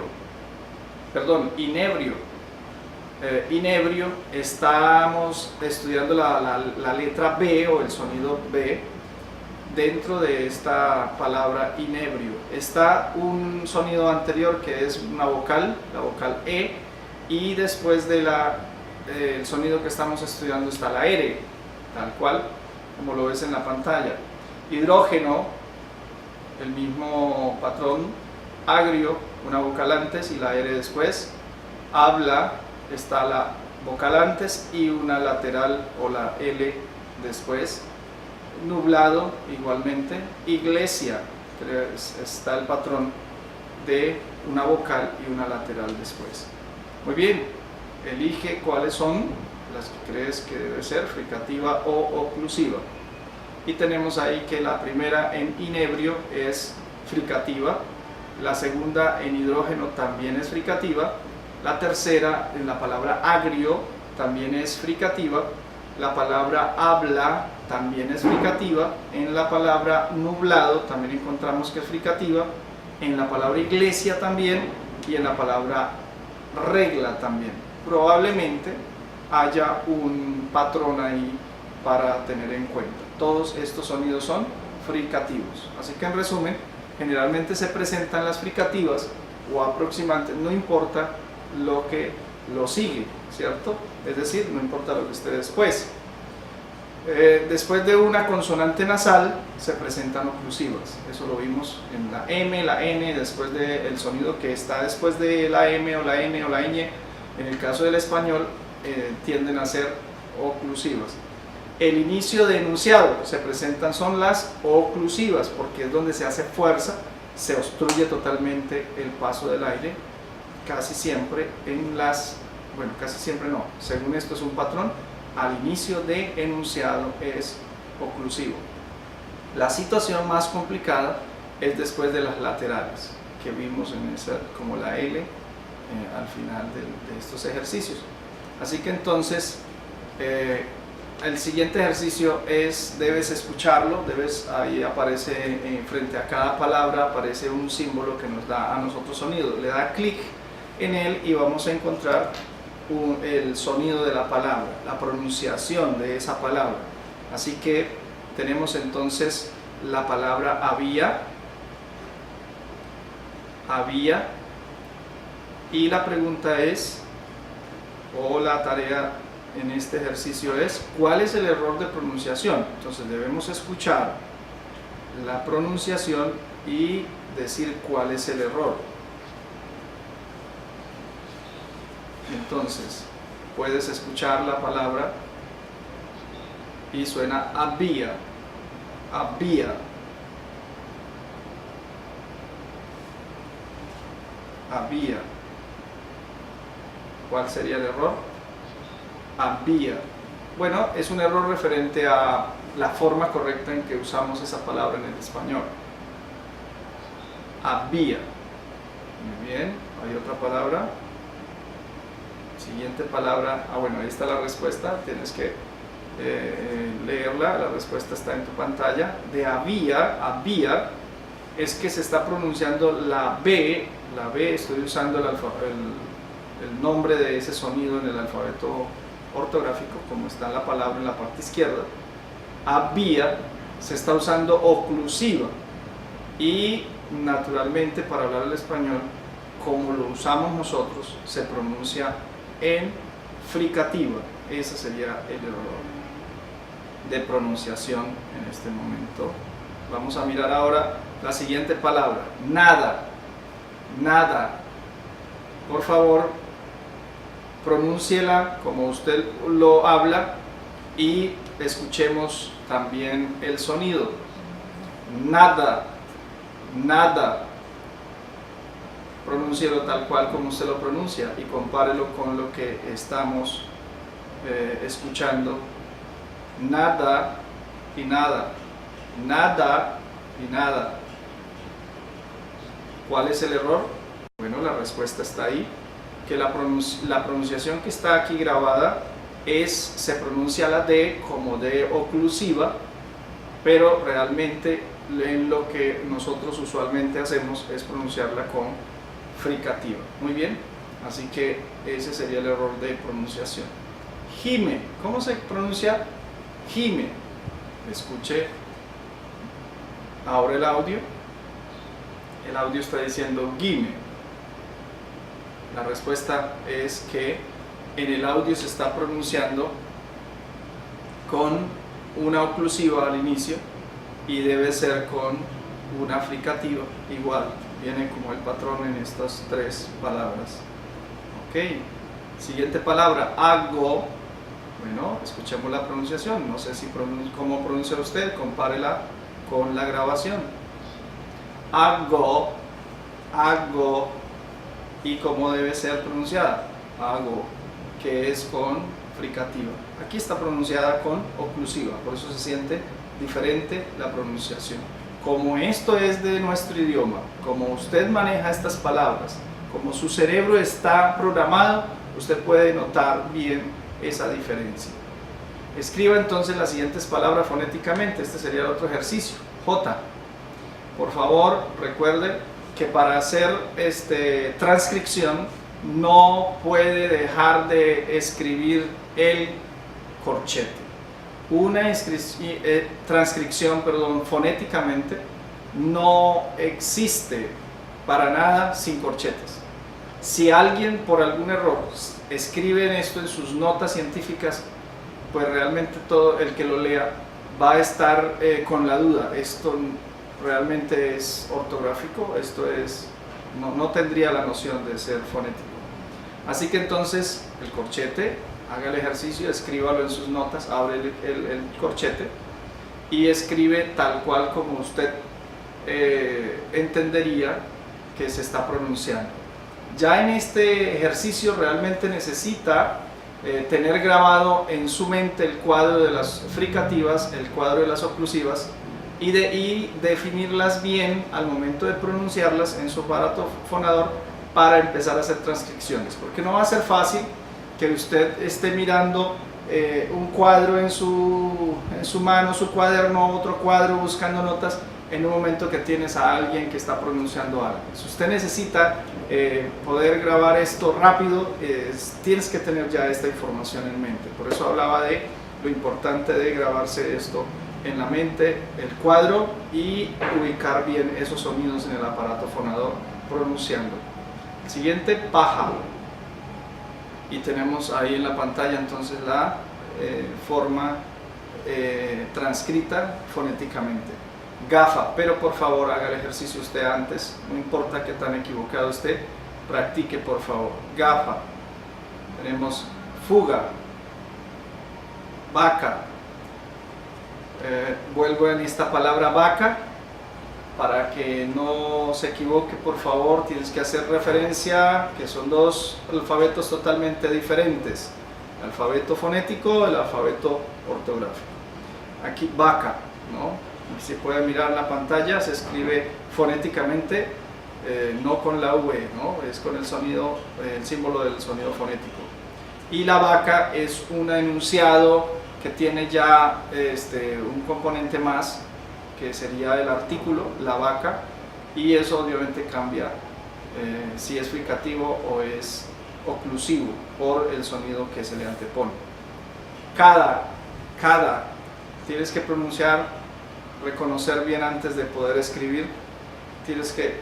estamos estudiando la letra B o el sonido B dentro de esta palabra inebrio. Está un sonido anterior que es una vocal, la vocal E, y después de el sonido que estamos estudiando está la R, tal cual como lo ves en la pantalla. Hidrógeno, el mismo patrón. Agrio, una vocal antes y la R después. Habla, está la vocal antes y una lateral o la L después. nublado igualmente, iglesia, está el patrón de una vocal y una lateral después. Muy bien, elige cuáles son las que crees que debe ser, fricativa o oclusiva. Y tenemos ahí que la primera en inebrio es fricativa, la segunda en hidrógeno también es fricativa, la tercera en la palabra agrio también es fricativa, la palabra habla también es fricativa, en la palabra nublado también encontramos que es fricativa, en la palabra iglesia también y en la palabra regla también. Probablemente haya un patrón ahí para tener en cuenta. Todos estos sonidos son fricativos. Así que en resumen, generalmente se presentan las fricativas o aproximantes, no importa lo que lo sigue, ¿cierto? Es decir, no importa lo que esté después. Después de una consonante nasal se presentan oclusivas. Eso lo vimos en la M, la N, después del sonido que está después de la M o la N o la ñ. En el caso del español tienden a ser oclusivas. El inicio de enunciado se presentan son las oclusivas, porque es donde se hace fuerza, se obstruye totalmente el paso del aire, casi siempre en las, bueno, casi siempre no, según esto es un patrón, al inicio de enunciado es oclusivo. La situación más complicada es después de las laterales, que vimos en esa, como la L al final de estos ejercicios. Así que entonces, el siguiente ejercicio es, debes escucharlo, ahí aparece frente a cada palabra, aparece un símbolo que nos da a nosotros sonido. Le da clic en él y vamos a encontrar el sonido de la palabra, la pronunciación de esa palabra. Así que tenemos entonces la palabra había, y la pregunta es, o la tarea en este ejercicio es, ¿cuál es el error de pronunciación? Entonces debemos escuchar la pronunciación y decir cuál es el error. Entonces, puedes escuchar la palabra y suena había, había, había. ¿Cuál sería el error? Había. Bueno, es un error referente a la forma correcta en que usamos esa palabra en el español. Había. Muy bien, hay otra palabra. Siguiente palabra, bueno, ahí está la respuesta, tienes que leerla, la respuesta está en tu pantalla. De había, es que se está pronunciando la B, estoy usando el nombre de ese sonido en el alfabeto ortográfico, como está la palabra en la parte izquierda. Había, se está usando oclusiva, y naturalmente para hablar el español, como lo usamos nosotros, se pronuncia en fricativa. Ese sería el error de pronunciación en este momento. Vamos a mirar ahora la siguiente palabra, nada, nada. Por favor, pronúnciela como usted lo habla y escuchemos también el sonido. Nada, nada. Pronúncielo tal cual como usted lo pronuncia y compárelo con lo que estamos escuchando. Nada y nada, nada y nada. ¿Cuál es el error? Bueno, la respuesta está ahí, que la pronunciación que está aquí grabada se pronuncia la D como D oclusiva, pero realmente en lo que nosotros usualmente hacemos es pronunciarla con fricativa. Muy bien, así que ese sería el error de pronunciación. Gime, ¿cómo se pronuncia? Gime. Escuche ahora el audio. El audio está diciendo gime. La respuesta es que en el audio se está pronunciando con una oclusiva al inicio y debe ser con una fricativa igual. Viene como el patrón en estas tres palabras. Ok, siguiente palabra, hago, Bueno, escuchemos la pronunciación. No sé si cómo pronuncia usted, compárela con la grabación. Hago, hago. ¿Y cómo debe ser pronunciada? Hago, que es con fricativa. Aquí está pronunciada con oclusiva, por eso se siente diferente la pronunciación. Como esto es de nuestro idioma, como usted maneja estas palabras, como su cerebro está programado, usted puede notar bien esa diferencia. Escriba entonces las siguientes palabras fonéticamente. Este sería el otro ejercicio. J. Por favor, recuerde que para hacer transcripción no puede dejar de escribir el corchete. Una transcripción, fonéticamente no existe para nada sin corchetes. Si alguien por algún error escribe esto en sus notas científicas, pues realmente todo el que lo lea va a estar con la duda. Esto realmente es ortográfico, no tendría la noción de ser fonético. Así que entonces el corchete, haga el ejercicio, escríbalo en sus notas, abre el corchete y escribe tal cual como usted entendería que se está pronunciando. Ya en este ejercicio realmente necesita tener grabado en su mente el cuadro de las fricativas, el cuadro de las oclusivas y definirlas bien al momento de pronunciarlas en su aparato fonador para empezar a hacer transcripciones, porque no va a ser fácil que usted esté mirando un cuadro en su mano, su cuaderno, otro cuadro, buscando notas en un momento que tienes a alguien que está pronunciando algo. Si usted necesita poder grabar esto rápido, tienes que tener ya esta información en mente. Por eso hablaba de lo importante de grabarse esto en la mente, el cuadro, y ubicar bien esos sonidos en el aparato fonador pronunciando. Siguiente, paja. Y tenemos ahí en la pantalla entonces la forma transcrita fonéticamente. Gafa, pero por favor haga el ejercicio usted antes, no importa que tan equivocado esté, practique por favor. Gafa. Tenemos fuga, vaca. Vuelvo en esta palabra vaca para que no se equivoque, por favor. Tienes que hacer referencia que son dos alfabetos totalmente diferentes, el alfabeto fonético y el alfabeto ortográfico. Aquí vaca, ¿no? Si puede mirar la pantalla, se escribe fonéticamente, no con la V, ¿no? Es con el sonido, el símbolo del sonido fonético. Y la vaca es un enunciado que tiene ya un componente más, que sería el artículo, la vaca, y eso obviamente cambia si es fricativo o es oclusivo por el sonido que se le antepone. Cada, tienes que pronunciar, reconocer bien antes de poder escribir, tienes que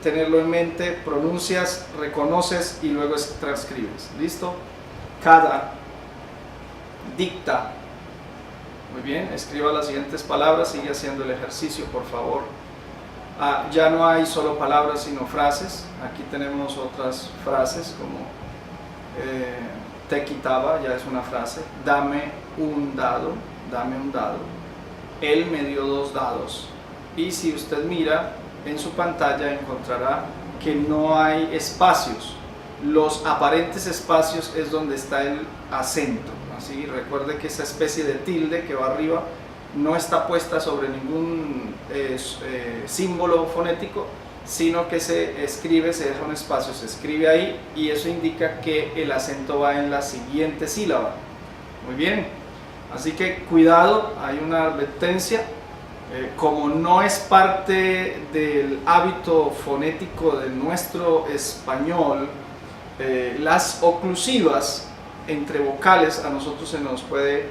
tenerlo en mente, pronuncias, reconoces y luego transcribes. ¿Listo? Cada, dicta. Muy bien, escriba las siguientes palabras, sigue haciendo el ejercicio por favor. Ya no hay solo palabras sino frases. Aquí tenemos otras frases como te quitaba, ya es una frase. Dame un dado, dame un dado. Él me dio 2 dados. Y si usted mira en su pantalla encontrará que no hay espacios. Los aparentes espacios es donde está el acento. Así, recuerde que esa especie de tilde que va arriba no está puesta sobre ningún símbolo fonético, sino que se escribe, se deja un espacio, se escribe ahí y eso indica que el acento va en la siguiente sílaba. Muy bien, así que cuidado, hay una advertencia. Como no es parte del hábito fonético de nuestro español, las oclusivas entre vocales a nosotros se nos puede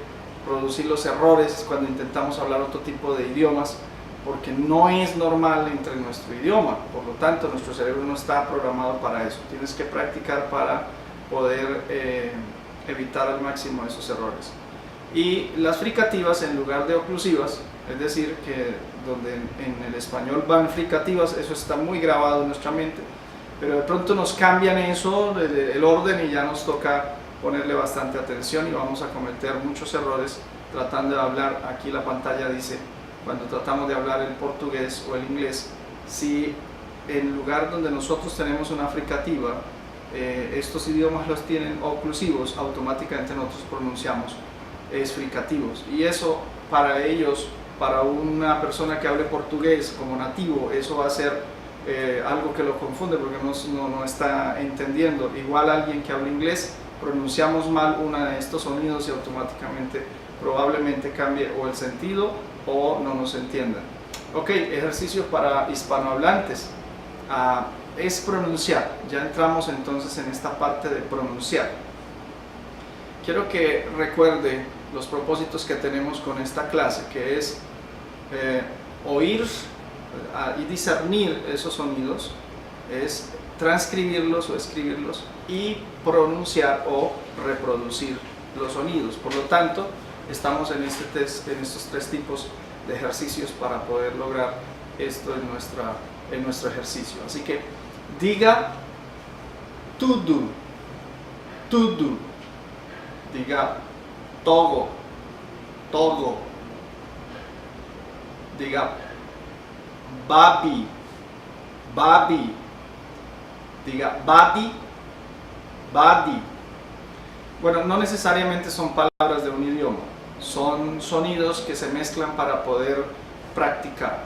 producir los errores cuando intentamos hablar otro tipo de idiomas, porque no es normal entre nuestro idioma, por lo tanto nuestro cerebro no está programado para eso. Tienes que practicar para poder evitar al máximo esos errores. Y las fricativas en lugar de oclusivas, es decir, que donde en el español van fricativas, eso está muy grabado en nuestra mente, pero de pronto nos cambian eso, el orden, y ya nos toca ponerle bastante atención y vamos a cometer muchos errores tratando de hablar. Aquí la pantalla dice, cuando tratamos de hablar el portugués o el inglés, si en lugar donde nosotros tenemos una fricativa, estos idiomas los tienen oclusivos, automáticamente nosotros pronunciamos fricativos, y eso para ellos, para una persona que hable portugués como nativo, eso va a ser algo que lo confunde porque no está entendiendo. Igual alguien que habla inglés, pronunciamos mal uno de estos sonidos y automáticamente probablemente cambie o el sentido o no nos entiendan. Ok, ejercicio para hispanohablantes. Es pronunciar. Ya entramos entonces en esta parte de pronunciar. Quiero que recuerde los propósitos que tenemos con esta clase, que es oír y discernir esos sonidos, es transcribirlos o escribirlos y pronunciar o reproducir los sonidos. Por lo tanto, estamos en estos tres tipos de ejercicios para poder lograr esto en nuestro ejercicio. Así que diga tudo, tudo. Diga todo, todo. Diga babi, babi. Diga badi, badi. Bueno, no necesariamente son palabras de un idioma, son sonidos que se mezclan para poder practicar.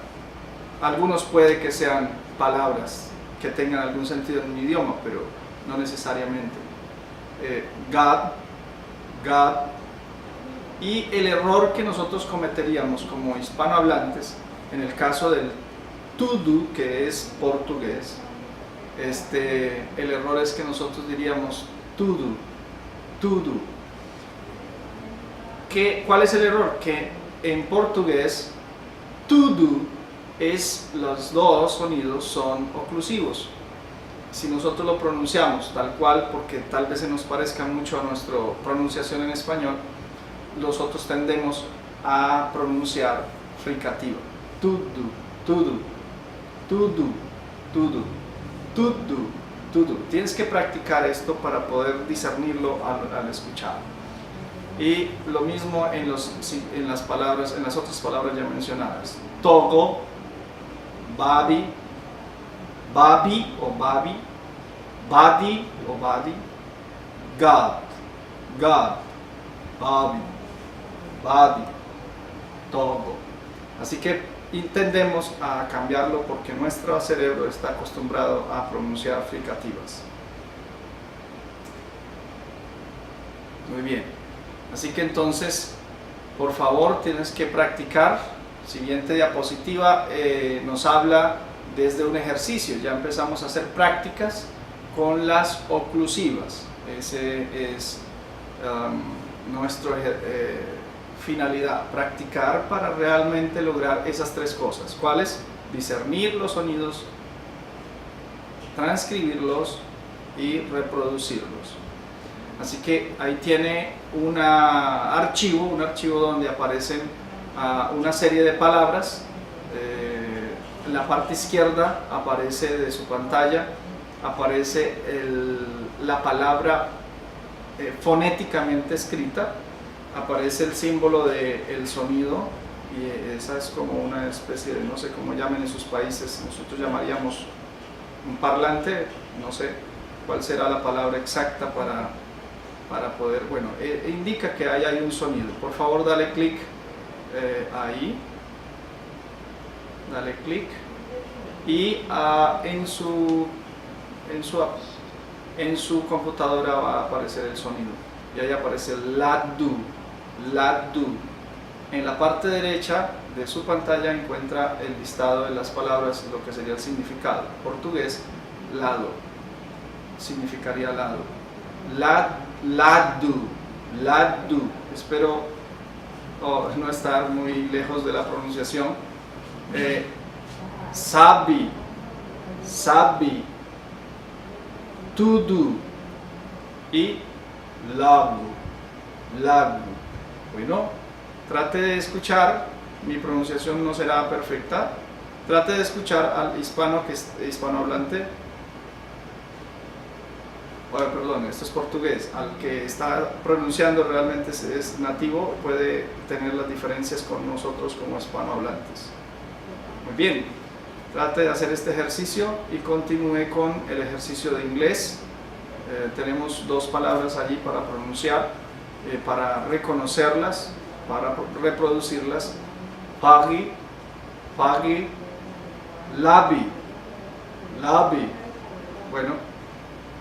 Algunos puede que sean palabras que tengan algún sentido en un idioma, pero no necesariamente. God, God. Y el error que nosotros cometeríamos como hispanohablantes, en el caso del tudo, que es portugués, el error es que nosotros diríamos tudo, tudo. ¿Cuál es el error? Que en portugués tudo los dos sonidos son oclusivos. Si nosotros lo pronunciamos tal cual, porque tal vez se nos parezca mucho a nuestra pronunciación en español, nosotros tendemos a pronunciar fricativa. Tudo, tudo, tudo, tudo, tudo, tudo. Tienes que practicar esto para poder discernirlo al escuchar. Y lo mismo en las otras palabras ya mencionadas. Todo, babi, babi o babi, badi o badi, God, God, babi, badi, todo. Así que intendemos a cambiarlo porque nuestro cerebro está acostumbrado a pronunciar fricativas. Muy bien. Así que entonces, por favor, tienes que practicar. Siguiente diapositiva nos habla desde un ejercicio. Ya empezamos a hacer prácticas con las oclusivas. Ese es nuestra finalidad, practicar para realmente lograr esas tres cosas. ¿Cuáles? Discernir los sonidos, transcribirlos y reproducirlos. Así que ahí tiene un archivo donde aparecen una serie de palabras. En la parte izquierda aparece de su pantalla, aparece la palabra fonéticamente escrita, aparece el símbolo del sonido, y esa es como una especie de, no sé cómo llamen en sus países, nosotros llamaríamos un parlante, no sé cuál será la palabra exacta para poder, bueno, indica que ahí hay un sonido. Por favor, dale clic ahí, dale clic, y en su computadora va a aparecer el sonido, y ahí aparece lado, lado. En la parte derecha de su pantalla encuentra el listado de las palabras, lo que sería el significado. Portugués, lado, significaría lado. Lado, lado. Espero no estar muy lejos de la pronunciación. Sabe, sabe, tudo y lago, lago. Bueno, trate de escuchar, mi pronunciación no será perfecta, trate de escuchar al hispanohablante perdón, esto es portugués, al que está pronunciando realmente es nativo, puede tener las diferencias con nosotros como hispanohablantes. Muy bien, trate de hacer este ejercicio y continúe con el ejercicio de inglés. Tenemos dos palabras allí para pronunciar, para reconocerlas, para reproducirlas. Pagi, pagi, labi, labi. Bueno,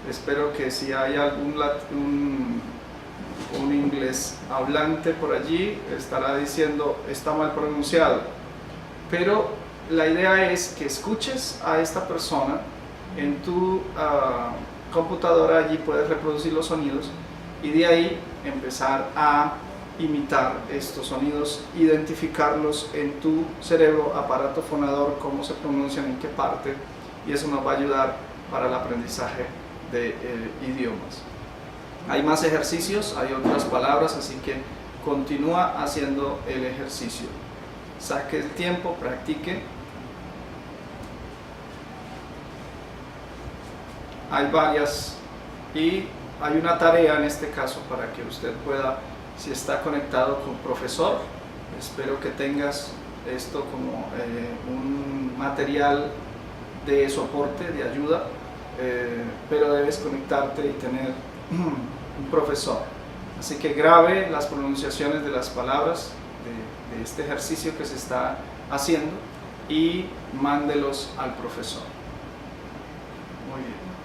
espero que si hay un inglés hablante por allí, estará diciendo está mal pronunciado. Pero la idea es que escuches a esta persona en tu computadora, allí puedes reproducir los sonidos y de ahí empezar a imitar estos sonidos, identificarlos en tu cerebro, aparato fonador, cómo se pronuncian, en qué parte, y eso nos va a ayudar para el aprendizaje de idiomas. Hay más ejercicios, hay otras palabras, así que continúa haciendo el ejercicio. Saque el tiempo, practique. Hay varias y hay una tarea en este caso para que usted pueda, si está conectado con profesor, espero que tengas esto como un material de soporte, de ayuda, pero debes conectarte y tener un profesor. Así que grabe las pronunciaciones de las palabras de este ejercicio que se está haciendo y mándelos al profesor. Muy bien.